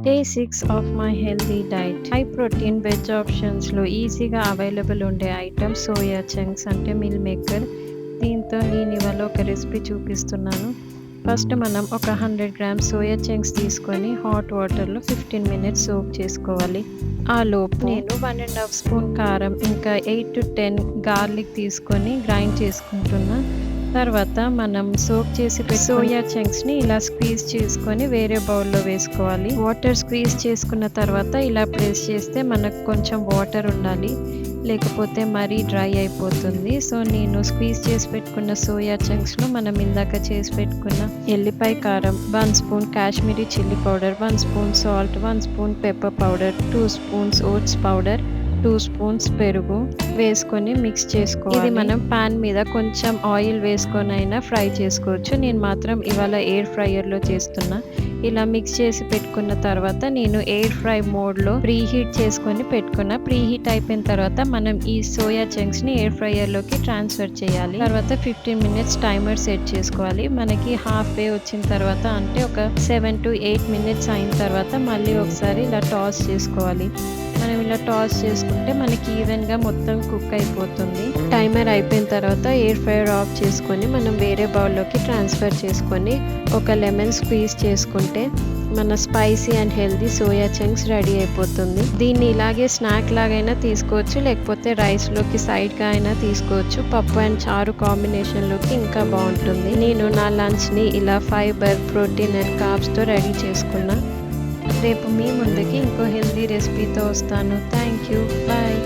Day 6 of my healthy diet. High protein veg ఆప్షన్స్‌లో ఈజీగా available ఉండే ఐటెమ్ సోయా చంక్స్ అంటే మిల్ మేకర్. దీంతో నేను ఇవాళ ఒక రెసిపీ చూపిస్తున్నాను. ఫస్ట్ మనం ఒక 100 గ్రామ్స్ సోయా చంక్స్ తీసుకొని హాట్ వాటర్‌లో 15 మినిట్స్ సోక్ చేసుకోవాలి. ఆ లోపు నేను 1 ½ స్పూన్ కారం ఇంకా 8-10 గార్లిక్ తీసుకొని గ్రైండ్ చేసుకుంటున్నా. తర్వాత మనం సోక్ చేసి సోయా చంక్స్ని ఇలా స్క్వీజ్ చేసుకొని వేరే బౌల్లో వేసుకోవాలి. వాటర్ స్క్వీజ్ చేసుకున్న తర్వాత ఇలా ప్రెస్ చేస్తే మనకు కొంచెం వాటర్ ఉండాలి, లేకపోతే మరీ డ్రై అయిపోతుంది. సో నేను స్క్వీజ్ చేసి పెట్టుకున్న సోయా చంక్స్లో మనం ఇందాక చేసి పెట్టుకున్న ఎల్లిపాయ కారం, 1 spoon Kashmiri chilli powder, 1 spoon salt, 1 spoon pepper powder, 2 spoons oats powder, 2 spoons పెరుగు వేసుకొని మిక్స్ చేసుకోవాలి. ఇది మనం పాన్ మీద కొంచెం ఆయిల్ వేసుకొని అయినా ఫ్రై చేసుకోవచ్చు. నేను మాత్రం ఇవాళ ఎయిర్ ఫ్రైయర్లో చేస్తున్నా. ఇలా మిక్స్ చేసి పెట్టుకున్న తర్వాత నేను ఎయిర్ ఫ్రై మోడ్లో ప్రీ హీట్ చేసుకొని పెట్టుకున్నా. ప్రీ హీట్ అయిపోయిన తర్వాత మనం ఈ సోయా చంక్స్ని ఎయిర్ ఫ్రైయర్లోకి ట్రాన్స్ఫర్ చేయాలి. తర్వాత 15 మినిట్స్ టైమర్ సెట్ చేసుకోవాలి. మనకి హాఫ్ వే వచ్చిన తర్వాత అంటే ఒక 7 to 8 మినిట్స్ అయిన తర్వాత మళ్ళీ ఒకసారి ఇలా టాస్ చేసుకోవాలి. మనం ఇలా టాస్ చేసుకుంటే మనకి ఈవెన్గా మొత్తం కుక్ అయిపోతుంది. టైమర్ అయిపోయిన తర్వాత ఎయిర్ ఫ్రైయర్ ఆఫ్ చేసుకొని మనం వేరే బౌల్లోకి ట్రాన్స్ఫర్ చేసుకొని ఒక లెమన్ స్క్వీజ్ చేసుకుంటే మన spicy and healthy soya chunks ready అయిపోతుంది. దీన్ని ఇలాగే స్నాక్ లాగైనా తీసుకోవచ్చు, లేకపోతే రైస్లోకి సైడ్గా అయినా తీసుకోవచ్చు. పప్పు అండ్ చారు కాంబినేషన్లోకి ఇంకా బాగుంటుంది. నేను నా లంచ్ని ఇలా ఫైబర్, ప్రోటీన్ అండ్ కార్బ్స్తో రెడీ చేసుకున్నా. రేపు మీ ముందుకి ఇంకో హెల్దీ రెసిపీతో వస్తాను. Thank you. బాయ్.